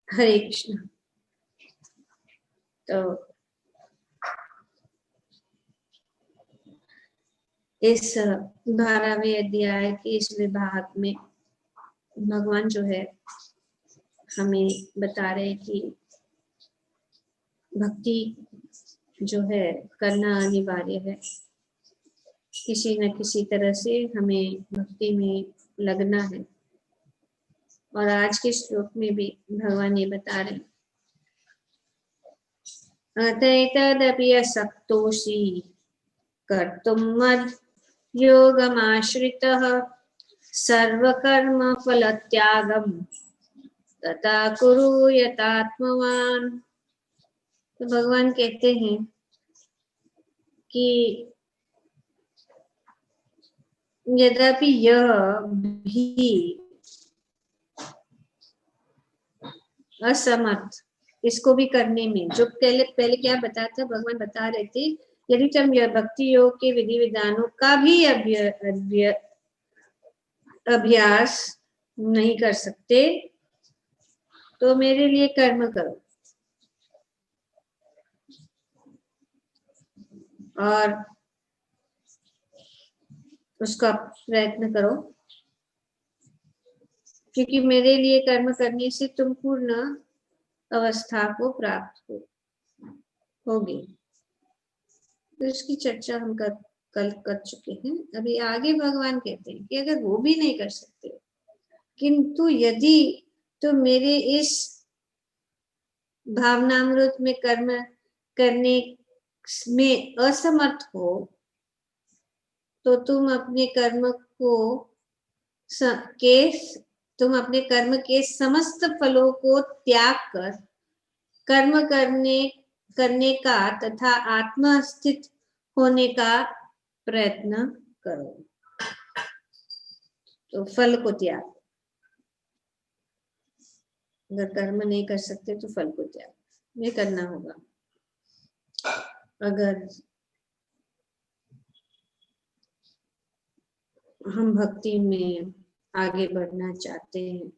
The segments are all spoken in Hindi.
हरे कृष्ण। तो इस 12वें अध्याय के इस विभाग में भगवान जो है हमें बता रहे कि भक्ति जो है करना अनिवार्य है। किसी न किसी तरह से हमें भक्ति में लगना है। और आज के श्लोक में भी भगवान ये बता रहे हैं, अतैतदपि असक्तोषि कर्तुं मद् योगमाश्रितः सर्वकर्म फलत्यागं तथा कुरु यतात्मवान। तो भगवान कहते हैं कि यद्यपि यह भी असमर्थ इसको भी करने में, जो पहले क्या बताया था, भगवान बता रहे थे यदि तुम यह भक्ति योग के विधि विधानों का भी अभ्यास नहीं कर सकते तो मेरे लिए कर्म करो और उसका प्रयत्न करो, क्योंकि मेरे लिए कर्म करने से तुम पूर्ण अवस्था को प्राप्त होगी। तो इसकी चर्चा हम कल कर चुके हैं। अभी आगे भगवान कहते हैं कि अगर वो भी नहीं कर सकते, किंतु यदि तुम मेरे इस भावनामृत में कर्म करने में असमर्थ हो तो तुम अपने कर्म के समस्त फलों को त्याग कर कर्म करने का तथा आत्मा स्थित होने का प्रयत्न करो। तो फल को त्याग, अगर कर्म नहीं कर सकते तो फल को त्याग ये करना होगा। अगर हम भक्ति में आगे बढ़ना चाहते हैं।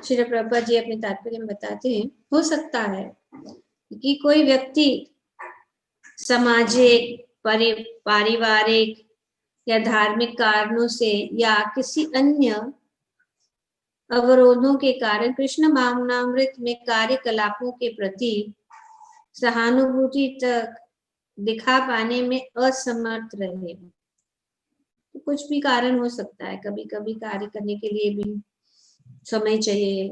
श्री प्रभुपाद जी अपने तात्पर्य में बताते हैं, हो सकता है कि कोई व्यक्ति सामाजिक, पारिवारिक या धार्मिक कारणों से या किसी अन्य अवरोधों के कारण कृष्ण भावनामृत में कार्यकलापों के प्रति सहानुभूति तक दिखा पाने में असमर्थ रहे। तो कुछ भी कारण हो सकता है, कभी कभी कार्य करने के लिए भी समय चाहिए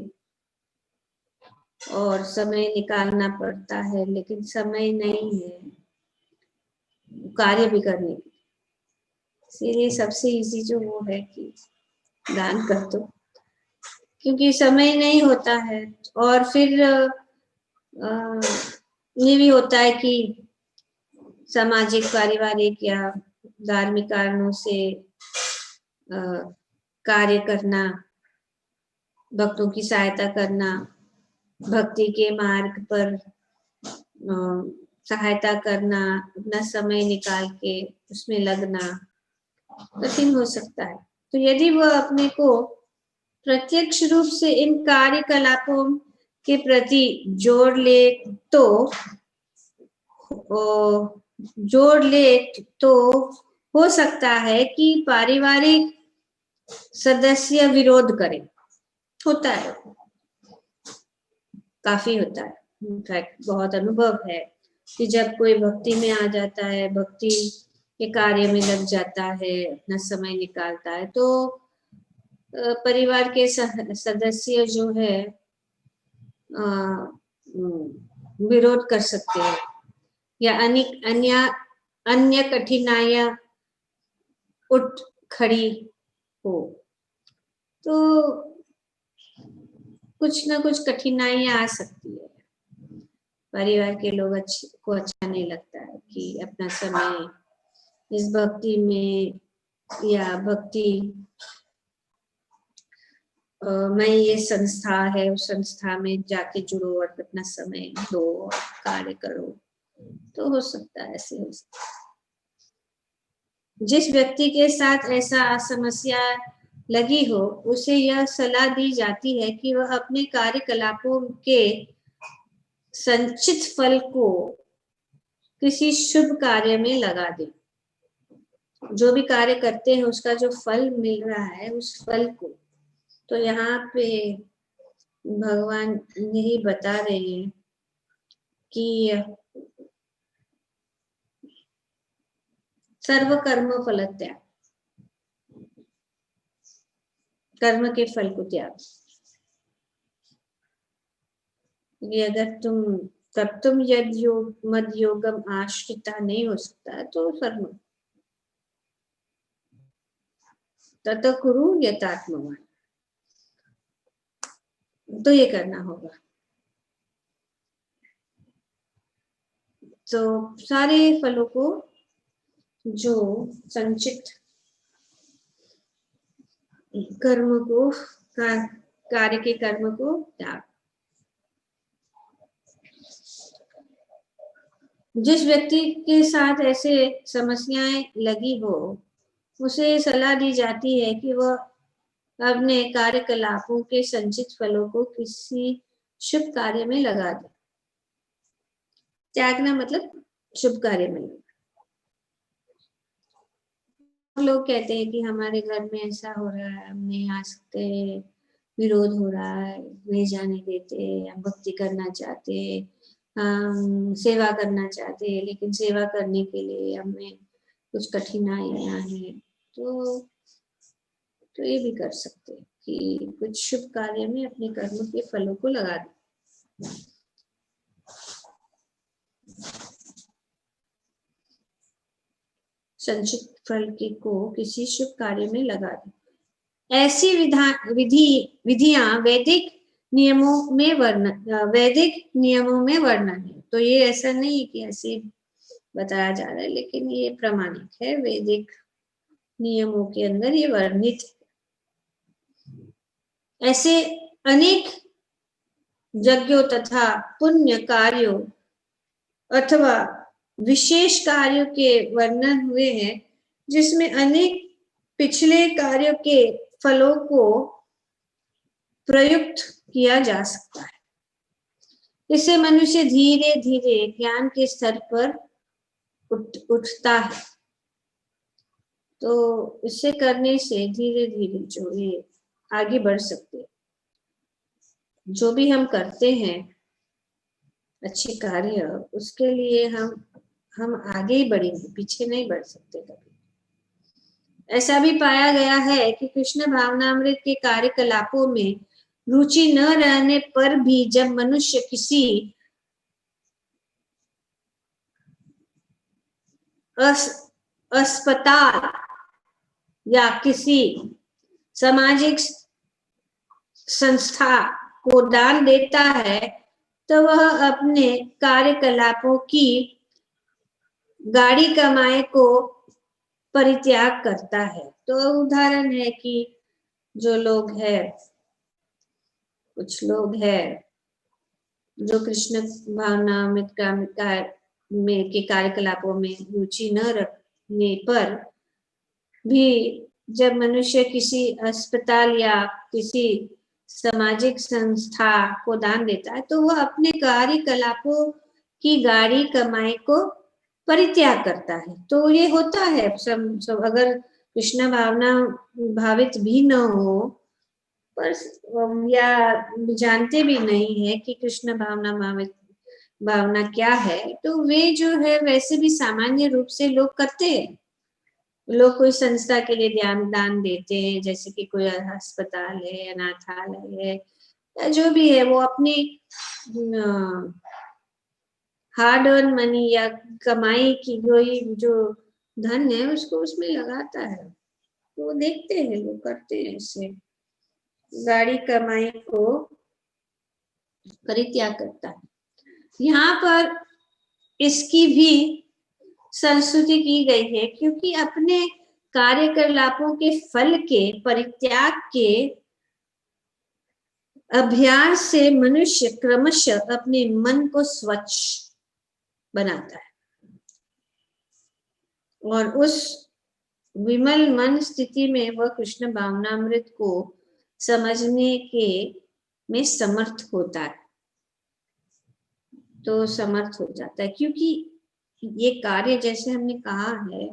और समय निकालना पड़ता है, लेकिन समय नहीं है कार्य भी करने की। इसीलिए सबसे इजी जो वो है कि दान कर दो, क्योंकि समय नहीं होता है। और फिर ये भी होता है कि सामाजिक, पारिवारिक या धार्मिक कारणों से कार्य करना, भक्तों की सहायता करना, भक्ति के मार्ग पर सहायता करना, अपना समय निकाल के उसमें लगना कठिन हो सकता है। तो यदि वह अपने को प्रत्यक्ष रूप से इन कार्यकलापों के प्रति जोड़ ले तो हो सकता है कि पारिवारिक सदस्य विरोध करें। होता है, काफी होता है। इनफैक्ट बहुत अनुभव है कि जब कोई भक्ति में आ जाता है, भक्ति के कार्य में लग जाता है, अपना समय निकालता है, तो परिवार के सदस्य जो है विरोध कर सकते हैं या अन्य कठिनाइयां उठ खड़ी हो, तो कुछ ना कुछ कठिनाइयां आ सकती है। परिवार के लोग को अच्छा नहीं लगता है कि अपना समय इस भक्ति में या भक्ति मैं ये संस्था है, उस संस्था में जाके जुड़ो और अपना समय दो और कार्य करो, तो हो सकता है ऐसे हो सकता है। जिस व्यक्ति के साथ ऐसा समस्या लगी हो उसे यह सलाह दी जाती है कि वह अपने कार्यकलापों के संचित फल को किसी शुभ कार्य में लगा दे। जो भी कार्य करते हैं उसका जो फल मिल रहा है उस फल को, तो यहाँ पे भगवान यही बता रहे हैं कि सर्व कर्म फल त्याग, कर्म के फल को त्याग। ये अगर तब तुम यद योग मद योगम आश्रिता नहीं हो सकता तो कर्म तत कुरु यथात्मवान, तो ये करना होगा। तो सारे फलों को जो संचित कर्म को कार्य के कर्म को त्याग। जिस व्यक्ति के साथ ऐसे समस्याएं लगी हो उसे सलाह दी जाती है कि वह अपने कार्यकलापों के संचित फलों को किसी शुभ कार्य में लगा दे। त्यागना मतलब शुभ कार्य में लगा। लोग कहते हैं कि हमारे घर में ऐसा हो रहा है, हम नहीं आ सकते, विरोध हो रहा है, नहीं जाने देते, हम भक्ति करना चाहते, हम सेवा करना चाहते हैं, लेकिन सेवा करने के लिए हमें कुछ कठिनाइयां हैं, तो ये भी कर सकते हैं कि कुछ शुभ कार्य में अपने कर्म के फलों को लगा दें। संचित फल के को किसी शुभ कार्य में लगा दें। ऐसी विधियां वैदिक नियमों में वर्णन है। तो ये ऐसा नहीं कि ऐसे बताया जा रहा है, लेकिन ये प्रमाणिक है, वैदिक नियमों के अंदर ये वर्णित है। ऐसे अनेक यज्ञों तथा पुण्य कार्यों अथवा विशेष कार्यों के वर्णन हुए हैं जिसमें अनेक पिछले कार्यों के फलों को प्रयुक्त किया जा सकता है। इससे मनुष्य धीरे धीरे ज्ञान के स्तर पर उठता है। तो इसे करने से धीरे धीरे जो ये आगे बढ़ सकते हैं। जो भी हम करते हैं अच्छे कार्य, उसके लिए हम आगे ही बढ़ेंगे, पीछे नहीं बढ़ सकते कभी। ऐसा भी पाया गया है कि कृष्ण भावनामृत के कार्यकलापों में रुचि न रहने पर भी जब मनुष्य किसी अस्पताल या किसी सामाजिक संस्था को दान देता है तो वह अपने कार्यकलापों की गाड़ी कमाई को परित्याग करता है। तो उदाहरण है कि जो लोग है, कुछ लोग है जो कृष्ण भावनामृत के कार्यकलापों में रुचि न रखने पर भी जब मनुष्य किसी अस्पताल या किसी सामाजिक संस्था को दान देता है तो वह अपने कार्यकलापों की गाड़ी कमाई को परित्याग करता है। तो ये होता है सब अगर कृष्ण भावना भावित भी न हो पर या जानते भी नहीं है कि कृष्ण भावना क्या है, तो वे जो है वैसे भी सामान्य रूप से लोग करते हैं। लोग कोई संस्था के लिए दान देते हैं, जैसे कि कोई अस्पताल है, अनाथालय है या जो भी है, वो अपनी हार्ड अर्न मनी या कमाई की जो धन है उसको उसमें लगाता है। तो वो देखते हैं, लोग करते हैं, इससे गाड़ी कमाई को परित्याग करता है। यहाँ पर इसकी भी संस्तुति की गई है क्योंकि अपने कार्यकलापों के फल के परित्याग के अभ्यास से मनुष्य क्रमशः अपने मन को स्वच्छ बनाता है और उस विमल मन स्थिति में वह कृष्ण भावनामृत को समझने के में समर्थ होता है, तो समर्थ हो जाता है। क्योंकि ये कार्य, जैसे हमने कहा है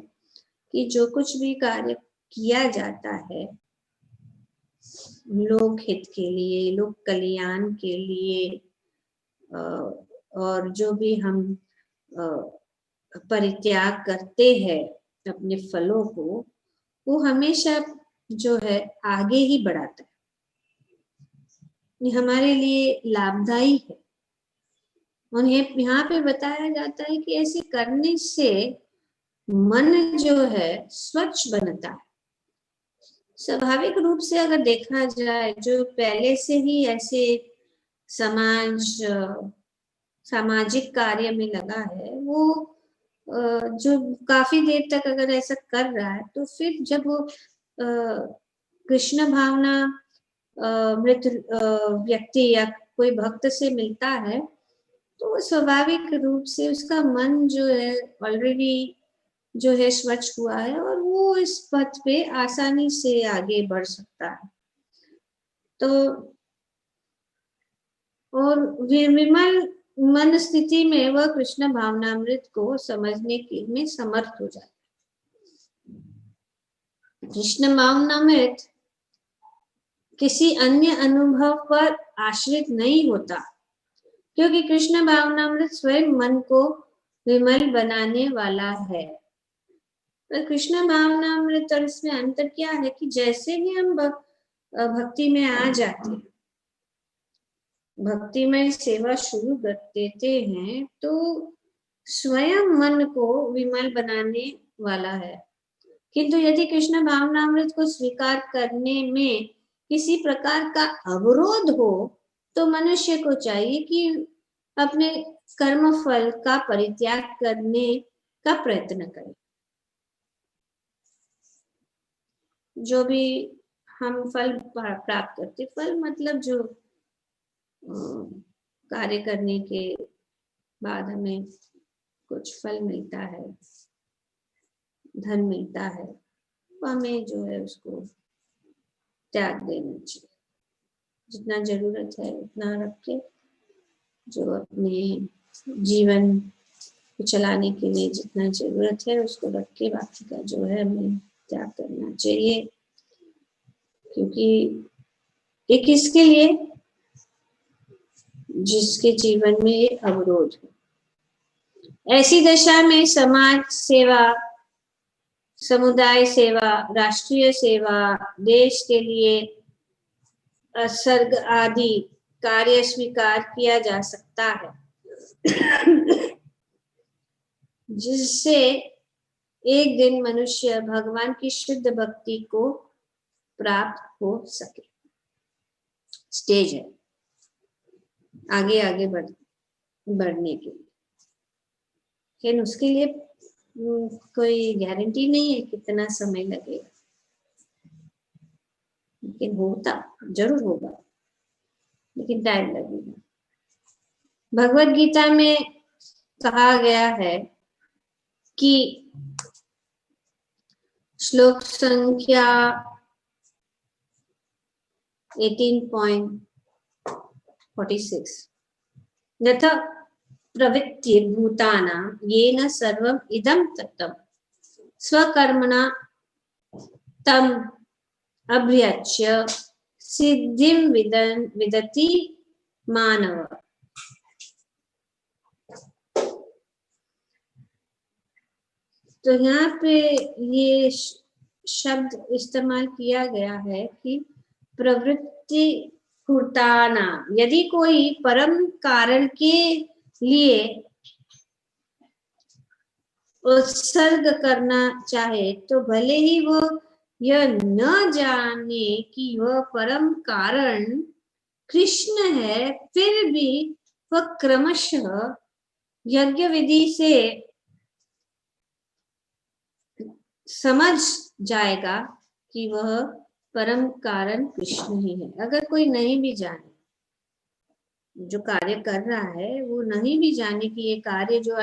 कि जो कुछ भी कार्य किया जाता है लोक हित के लिए, लोक कल्याण के लिए, और जो भी हम परित्याग करते हैं अपने फलों को, वो हमेशा जो है आगे ही बढ़ाता है, ये हमारे लिए लाभदायी है। और ये यहाँ पे बताया जाता है कि ऐसे करने से मन जो है स्वच्छ बनता है। स्वाभाविक रूप से अगर देखा जाए, जो पहले से ही ऐसे सामाजिक कार्य में लगा है, वो जो काफी देर तक अगर ऐसा कर रहा है, तो फिर जब वो कृष्ण भावना मृत व्यक्ति या कोई भक्त से मिलता है, तो स्वाभाविक रूप से उसका मन जो है ऑलरेडी जो है स्वच्छ हुआ है और वो इस पथ पे आसानी से आगे बढ़ सकता है। तो और विमल मन स्थिति में वह कृष्ण भावनामृत को समझने के में समर्थ हो जाता है। कृष्ण भावनामृत किसी अन्य अनुभव पर आश्रित नहीं होता, क्योंकि कृष्ण भावनामृत स्वयं मन को विमल बनाने वाला है। पर कृष्ण भावनामृत और इसमें अंतर क्या है कि जैसे ही हम भक्ति में आ जाते हैं, भक्ति में सेवा शुरू कर देते हैं, तो स्वयं मन को विमल बनाने वाला है। किंतु यदि कृष्ण भावनामृत को स्वीकार करने में किसी प्रकार का अवरोध हो, तो मनुष्य को चाहिए कि अपने कर्म फल का परित्याग करने का प्रयत्न करे। जो भी हम फल प्राप्त करते, फल मतलब जो कार्य करने के बाद हमें कुछ फल मिलता है, धन मिलता है, तो हमें जो है उसको त्याग देना चाहिए। जितना जरूरत है उतना रख के, जो अपने जीवन को चलाने के लिए जितना जरूरत है उसको रख के, बाकी का जो है हमें त्याग करना चाहिए। क्योंकि ये किसके लिए? जिसके जीवन में ये अवरोध है। ऐसी दशा में समाज सेवा, समुदाय सेवा, राष्ट्रीय सेवा, देश के लिए असर्ग आदि कार्य स्वीकार किया जा सकता है, जिससे एक दिन मनुष्य भगवान की शुद्ध भक्ति को प्राप्त हो सके। स्टेज है आगे आगे बढ़ने के लिए, लेकिन उसके लिए कोई गारंटी नहीं है कितना समय लगेगा, लेकिन होता जरूर होगा, लेकिन टाइम लगेगा। भगवत गीता में कहा गया है कि श्लोक संख्या 18.46, यथा प्रवृत्तिर्भूतानां येन सर्वम् इदं तत्तं स्वकर्मणा तम अभ्यच्य सिद्धिं विदति मानव। तो यहाँ पे ये शब्द इस्तेमाल किया गया है कि प्रवृत्ति भूताना, यदि कोई परम कारण के लिए उत्सर्ग करना चाहे, तो भले ही वो यह न जाने कि वह परम कारण कृष्ण है, फिर भी वह क्रमशः यज्ञ विधि से समझ जाएगा कि वह परम कारण कृष्ण ही है। अगर कोई नहीं भी जाने, जो कार्य कर रहा है वो नहीं भी जाने कि ये कार्य जो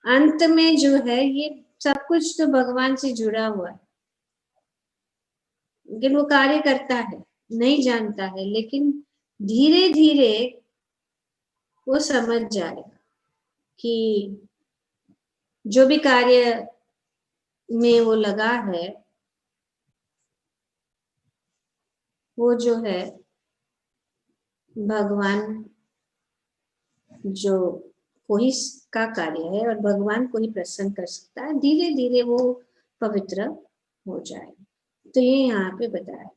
अंत में जो है ये सब कुछ तो भगवान से जुड़ा हुआ है, लेकिन वो कार्य करता है, नहीं जानता है, लेकिन धीरे धीरे वो समझ जाएगा कि जो भी कार्य में वो लगा है वो जो है भगवान जो कोई का कार्य है और भगवान को ही प्रसन्न कर सकता है। धीरे धीरे वो पवित्र हो जाए, तो ये यहाँ पे बताया।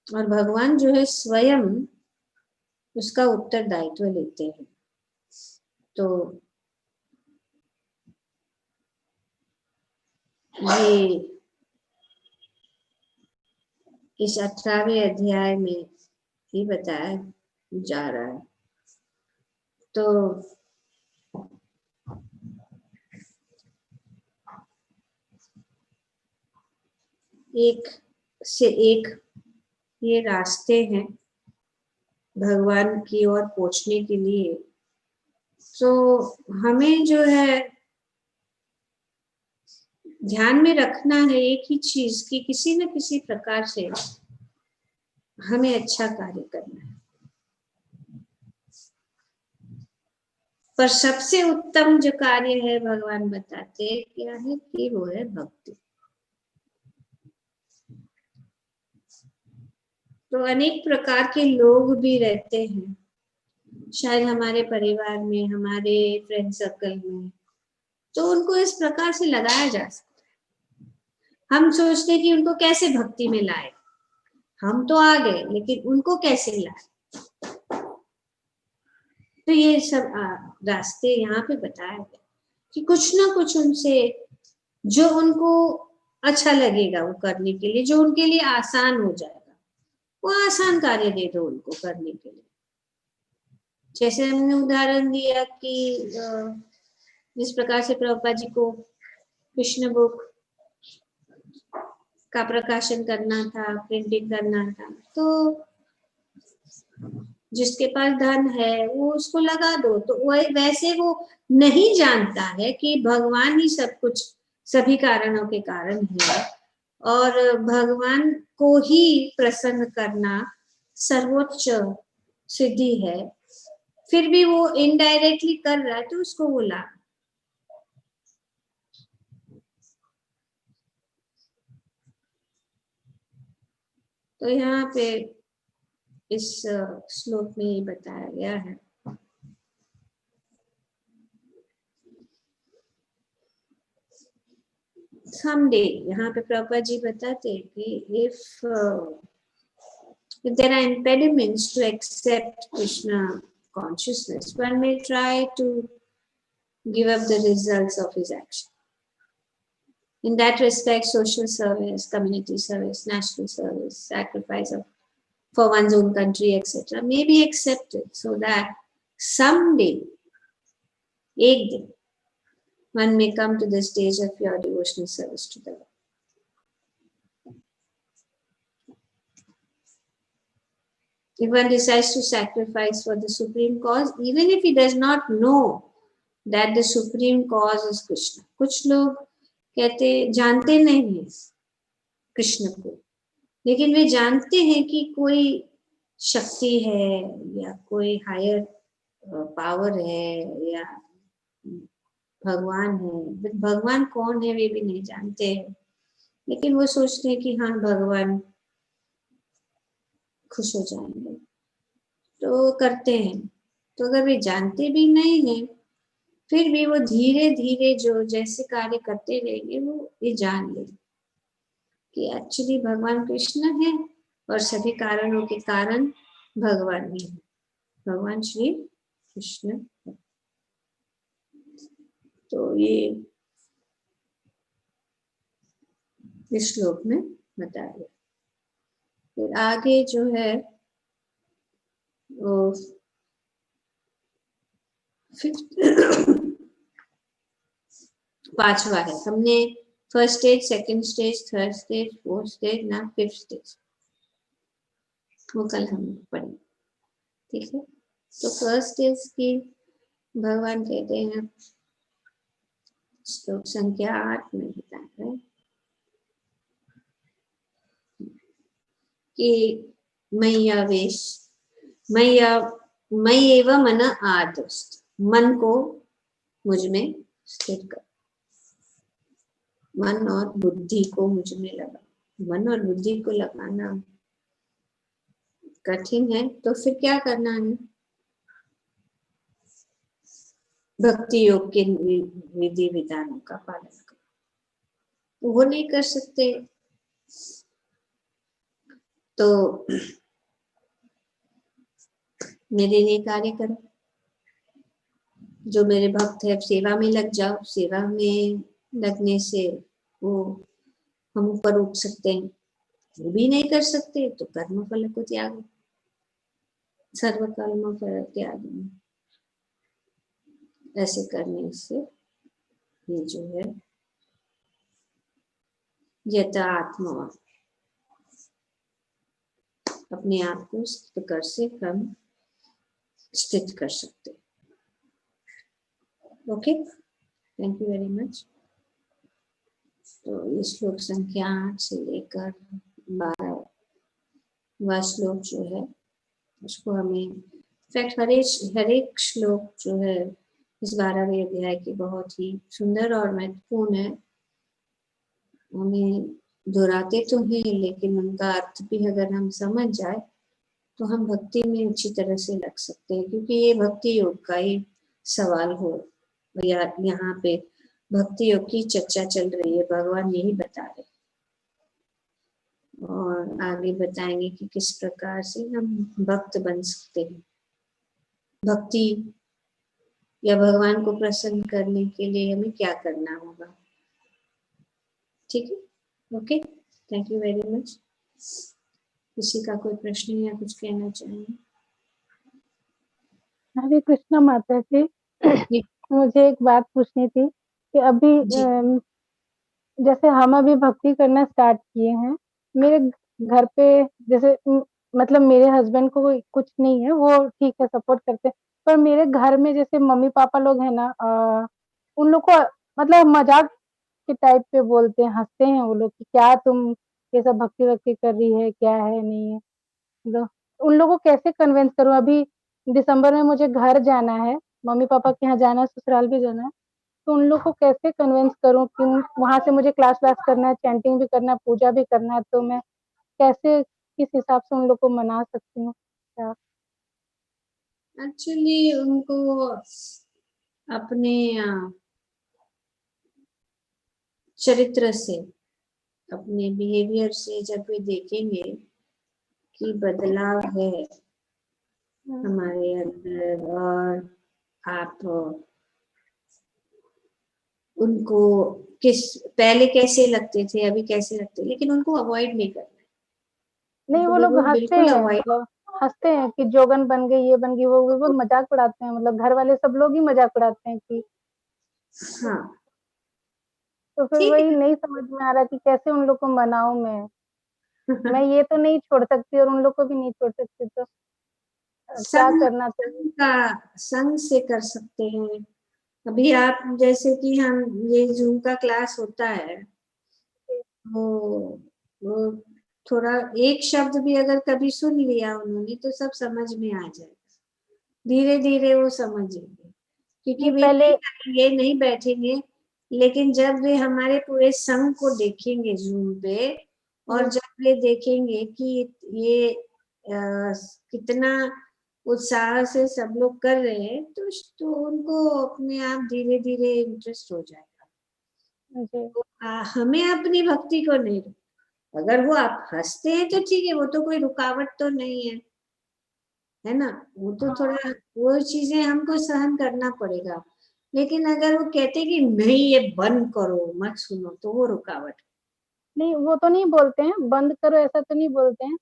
और भगवान जो है स्वयं उसका उत्तरदायित्व लेते हैं। तो ये इस 18वें अध्याय में ही बताया जा रहा है। तो एक से एक ये रास्ते हैं भगवान की ओर पहुंचने के लिए। तो हमें जो है ध्यान में रखना है एक ही चीज की किसी न किसी प्रकार से हमें अच्छा कार्य करना है, पर सबसे उत्तम जो कार्य है भगवान बताते हैं क्या है कि वो है भक्ति। तो अनेक प्रकार के लोग भी रहते हैं, शायद हमारे परिवार में, हमारे फ्रेंड सर्कल में, तो उनको इस प्रकार से लगाया जा सकता है। हम सोचते हैं कि उनको कैसे भक्ति में लाए, हम तो आ गए लेकिन उनको कैसे लाए। तो ये सब रास्ते यहाँ पे बताया गया कि कुछ ना कुछ उनसे जो उनको अच्छा लगेगा वो करने के लिए, जो उनके लिए आसान हो जाएगा, वो आसान कार्य दे दो उनको करने के लिए। जैसे हमने उदाहरण दिया कि जिस प्रकार से प्रभुपाद जी को कृष्ण बुक का प्रकाशन करना था, प्रिंटिंग करना था, तो जिसके पास धन है वो उसको लगा दो। तो वैसे वो नहीं जानता है कि भगवान ही सब कुछ, सभी कारणों के कारण है और भगवान को ही प्रसन्न करना सर्वोच्च सिद्धि है, फिर भी वो इनडायरेक्टली कर रहा है तो उसको वो लाभ। तो यहाँ पे इस श्लोक में ये बताया गया है। Someday, यहाँ पे प्रभुपाद जी बताते हैं कि if there are impediments to accept Krishna consciousness, one may try to give up the results of his action. In that respect, social service, community service, national service, sacrifice for one's own country, etc., may be accepted so that someday, एक दिन, one may come to the stage of pure devotional service to the Lord. If one decides to sacrifice for the supreme cause, even if he does not know that the supreme cause is Krishna. कुछ लोग कहते जानते नहीं है कृष्ण को, लेकिन वे जानते हैं कि कोई शक्ति है या कोई हायर पावर है या भगवान है। भगवान कौन है वे भी नहीं जानते हैं, लेकिन वो सोचते हैं कि हाँ भगवान खुश हो जाएंगे तो करते हैं। तो अगर वे जानते भी नहीं है फिर भी वो धीरे धीरे जो जैसे कार्य करते रहेंगे वो ये जान ले कि एक्चुअली भगवान कृष्ण है और सभी कारणों के कारण भगवान ही है, भगवान श्री कृष्ण है। तो ये इस श्लोक में बताया गया। फिर आगे जो है वो पांचवा है। हमने first stage, second stage, third stage, fourth stage, ना फिफ्थ स्टेज, वो कल हम पढ़े, ठीक है। तो फर्स्ट स्टेज की भगवान कहते हैं श्लोक संख्या 8 में बताया है कि मय्यावेश मय्येव मन आदस्त, मन को मुझ में स्थिर कर। मन और बुद्धि को मुझ में लगा। मन और बुद्धि को लगाना कठिन है, तो फिर क्या करना है? भक्ति योग के विधि विधानों का पालन करो। तो वो नहीं कर सकते तो मेरे लिए कार्य करो। जो मेरे भक्त है, सेवा में लग जाओ। सेवा में लगने से वो हम ऊपर उठ सकते हैं। वो भी नहीं कर सकते तो कर्म फल को त्यागो। सर्व कर्म फल त्याग। ऐसे करने से ये जो है यथा आत्मा अपने आप को स्थित कर से हम स्थित कर सकते। Okay, thank you very much. तो ये श्लोक संख्या 8 से लेकर 12वां श्लोक जो है उसको हमें इनफैक्ट हर एक श्लोक जो है इस 12वें अध्याय की बहुत ही सुंदर और महत्वपूर्ण है। हमें दोहराते तो हैं लेकिन उनका अर्थ भी अगर हम समझ जाए तो हम भक्ति में अच्छी तरह से लग सकते हैं, क्योंकि ये भक्ति योग का ही सवाल हो या यहाँ पे भक्ति योग की चर्चा चल रही है। भगवान यही बता रहे और आगे बताएंगे कि किस प्रकार से हम भक्त बन सकते हैं। भक्ति या भगवान को प्रसन्न करने के लिए हमें क्या करना होगा। ठीक है, okay, thank you very much. किसी का कोई प्रश्न या कुछ कहना चाहेंगे? हरे कृष्णा माता जी, मुझे एक बात पूछनी थी कि अभी जैसे हम अभी भक्ति करना स्टार्ट किए हैं, मेरे घर पे जैसे मतलब मेरे हस्बैंड को कुछ नहीं है, वो ठीक है, सपोर्ट करते हैं, पर मेरे घर में जैसे मम्मी पापा लोग हैं ना, उन लोग को मतलब मजाक के टाइप पे बोलते हैं, हंसते हैं वो लोग कि क्या तुम ये सब भक्ति वक्ति कर रही है, क्या है नहीं है। तो उन लोगों को कैसे कन्विंस करूं? अभी दिसंबर में मुझे घर जाना है, मम्मी पापा के यहाँ जाना है, ससुराल भी जाना है, तो उन लोग को कैसे कन्विंस करूं कि वहां से मुझे क्लास व्लास करना है, चैंटिंग भी करना है, पूजा भी करना है, तो मैं कैसे किस हिसाब से उन लोग को मना सकती हूँ? क्या एक्चुअली उनको अपने चरित्र से, अपने बिहेवियर से जब वे देखेंगे कि बदलाव है हमारे अंदर और आप उनको पहले कैसे लगते थे, अभी कैसे लगते, लेकिन उनको अवॉइड नहीं करना। नहीं, वो लोग हंसते हैं, मतलब हंसते हैं कि जोगन बन गई, ये बन गई, वो मजाक उड़ाते हैं, मतलब घर वाले सब लोग ही मजाक उड़ाते हैं कि हाँ। तो फिर वही नहीं समझ में आ रहा कि कैसे उन लोग को मनाऊं मैं ये तो नहीं छोड़ सकती और उन लोग को भी नहीं छोड़ सकती, तो क्या करना चाहिए? संग से कर सकते हैं। अभी आप जैसे कि हम ये जूम का क्लास होता है, वो थोड़ा एक शब्द भी अगर कभी सुन लिया उन्होंने तो सब समझ में आ जाएगा। धीरे धीरे वो समझेंगे, क्योंकि वे पहले नहीं करेंगे, नहीं बैठेंगे, लेकिन जब वे हमारे पूरे संघ को देखेंगे जूम पे और जब वे देखेंगे कि ये कितना उत्साह से सब लोग कर रहे हैं तो उनको अपने आप धीरे धीरे इंटरेस्ट हो जाएगा। तो हमें अपनी भक्ति को नहीं, अगर वो आप हंसते हैं तो ठीक है, वो तो कोई रुकावट तो नहीं है ना, वो तो थोड़ा वो चीजें हमको सहन करना पड़ेगा। लेकिन अगर वो कहते कि नहीं ये बंद करो मत सुनो तो वो रुकावट नहीं, वो तो नहीं बोलते हैं बंद करो, ऐसा तो नहीं बोलते हैं,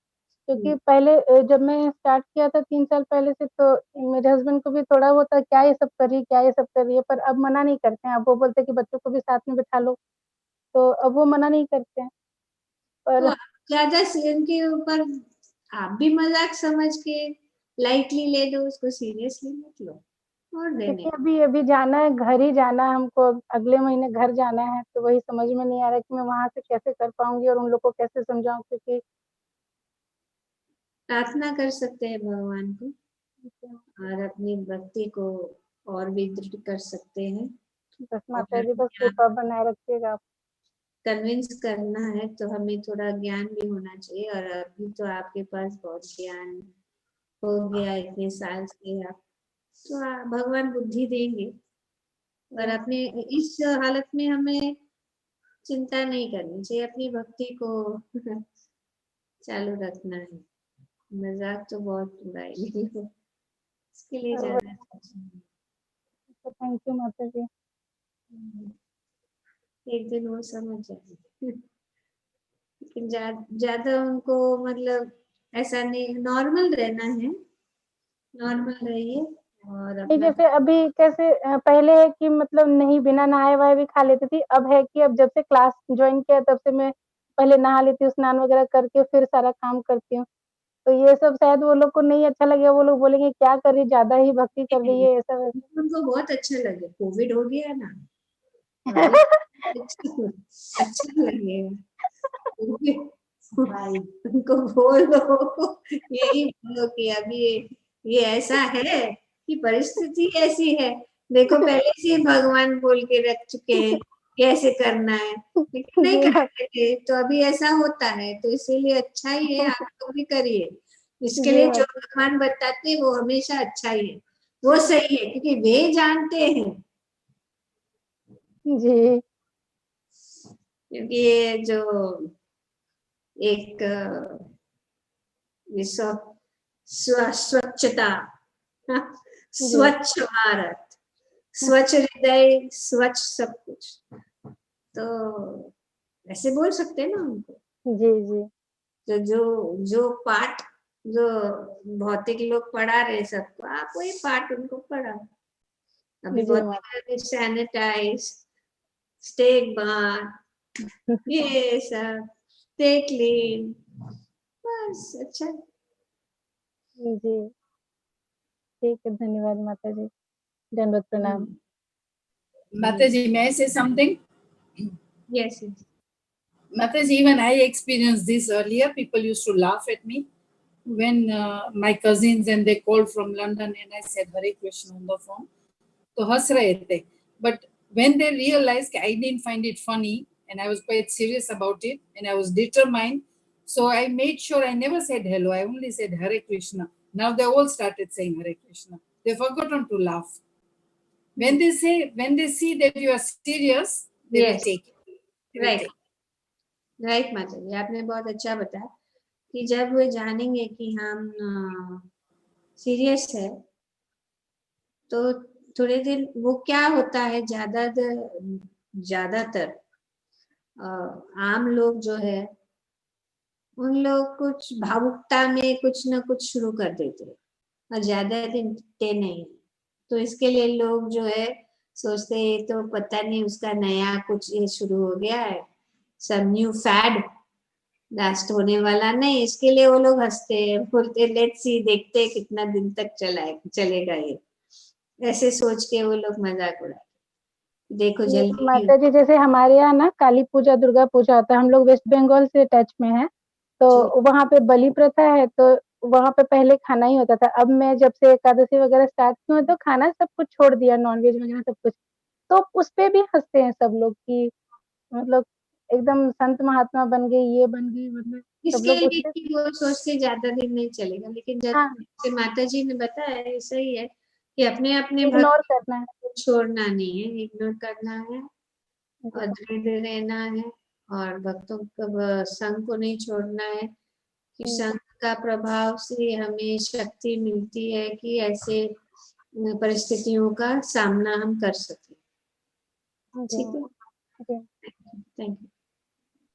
क्योंकि पहले जब मैं स्टार्ट किया था 3 साल पहले से, तो मेरे हस्बैंड को भी थोड़ा वो था क्या ये सब कर रही है, क्या ये सब कर रही है, पर अब मना नहीं करते हैं। अब वो बोलते हैं कि बच्चों को भी साथ में बिठा लो, तो अब वो मना नहीं करते हैं। पर तो ज्यादा उनके ऊपर आप भी मजाक समझ के लाइटली ले लो, उसको सीरियसली मत लो। और देने। क्योंकि अभी अभी जाना है, घर ही जाना है हमको, अगले महीने घर जाना है, तो वही समझ में नहीं आ रहा कि मैं वहाँ से कैसे कर पाऊंगी और उन लोग को कैसे समझाऊं, क्योंकि प्रार्थना कर सकते हैं भगवान को और अपनी भक्ति को और भी दृढ़ कर सकते हैं। बस माता जी बस कृपा बनाए रखिएगा आप। कन्विंस करना है तो हमें थोड़ा ज्ञान भी होना चाहिए, और अभी तो आपके पास बहुत ज्ञान हो गया, इतने साल से आप, तो भगवान बुद्धि देंगे। और अपने इस हालत में हमें चिंता नहीं करनी चाहिए, अपनी भक्ति को चालू रखना है। मजाक तो बहुत उड़ाएंगे इसके लिए ज्यादा थैंक यू माता जी। एक दिन वो समझ जाएंगे। लेकिन ज्यादा उनको मतलब ऐसा नहीं, नॉर्मल रहना है, नॉर्मल रहिए और नहीं, अपना। जैसे अभी कैसे पहले है कि मतलब नहीं बिना नहाए वाए भी खा लेती थी, अब है कि अब जब से क्लास ज्वाइन किया तब से मैं पहले नहा लेती हूँ, स्नान वगैरह करके फिर सारा काम करती हूँ। तो ये सब शायद वो लोग को नहीं अच्छा लगेगा, वो लोग बोलेंगे क्या कर रही, ज्यादा ही भक्ति कर रही है, ऐसा वैसा। उनको बहुत अच्छा लगे, कोविड हो गया ना तो अभी अच्छा लगेगा। भाई उनको बोलो, यही बोलो कि अभी ये ऐसा है कि परिस्थिति ऐसी है, देखो पहले से भगवान बोल के रख चुके हैं कैसे करना है, लेकिन नहीं जी करते थे, तो अभी ऐसा होता है, तो इसीलिए अच्छा ही है, आप लोग भी करिए। इसके जी लिए जो भगवान बताते हैं वो हमेशा अच्छा ही है, वो सही है, क्योंकि वे जानते हैं। जी क्योंकि ये जो एक विश्व स्वच्छता, जी स्वच्छ भारत, स्वच्छ हृदय, स्वच्छ सब कुछ, तो ऐसे बोल सकते हैं ना उनको। जी जी तो जो पाठ जो भौतिक लोग पढ़ा रहे सबको, आप वही पाठ उनको पढ़ा। अभी जी बहुत सैनिटाइज, स्टे बार, ये सब, स्टे क्लीन, बस अच्छा। जी ठीक है, धन्यवाद माता जी, दंडवत प्रणाम। Mataji, may I say something? Yes, yes. Mataji, even I experienced this earlier. People used to laugh at me when my cousins and they called from London and I said Hare Krishna on the phone. तो हंस रहे थे. But when they realized I didn't find it funny and I was quite serious about it and I was determined, so I made sure I never said hello. I only said Hare Krishna. Now they all started saying Hare Krishna. They've forgotten to laugh. When they see that you are serious, they will Yes, take it. They will right, take it. Right माता जी, आपने बहुत अच्छा बताया कि जब वे जानेंगे कि हम सीरियस है, तो थोड़े दिन वो क्या होता है, ज्यादातर आम लोग जो है, उन लोग कुछ भावुकता में कुछ न कुछ शुरू कर देते हैं और ज्यादा दिन टिकते नहीं, तो इसके लिए लोग जो है सोचते हैं तो पता नहीं उसका नया कुछ ये शुरू हो गया है, सब न्यू फैड, लास्ट होने वाला नहीं, इसके लिए वो लोग हंसते हैं, बोलते लेट्स सी, देखते हैं कितना दिन तक चलेगा ये, ऐसे सोच के वो लोग मजाक उड़ाते, देखो जल्दी नहीं माता जी जैसे हमारे यहाँ ना काली पूजा, दुर्गा पूजा होता है, हम लोग वेस्ट बंगाल से टच में है, तो वहाँ पे बलि प्रथा है, तो वहाँ पे पहले खाना ही होता था। अब मैं जब से एकादशी वगैरह स्टार्ट की हूँ तो खाना सब कुछ छोड़ दिया, नॉनवेज वगैरह सब कुछ, तो उस पे भी हंसते हैं सब लोग कि मतलब एकदम संत महात्मा बन गई, ये बन गई, मतलब सब इसके लोग लिए उससे। कि वो सोचते ज्यादा दिन नहीं चलेगा, लेकिन जब हाँ, से माता जी ने बताया है सही है कि अपने अपने इग्नोर भक्त करना है। को छोड़ना नहीं है, इग्नोर करना है जी और दृढ़ रहना है, और भक्तों का संग को नहीं छोड़ना है, कि संग का प्रभाव से हमें शक्ति मिलती है कि ऐसे परिस्थितियों का सामना हम कर सकें। जी ठीक है, जी। Thank you.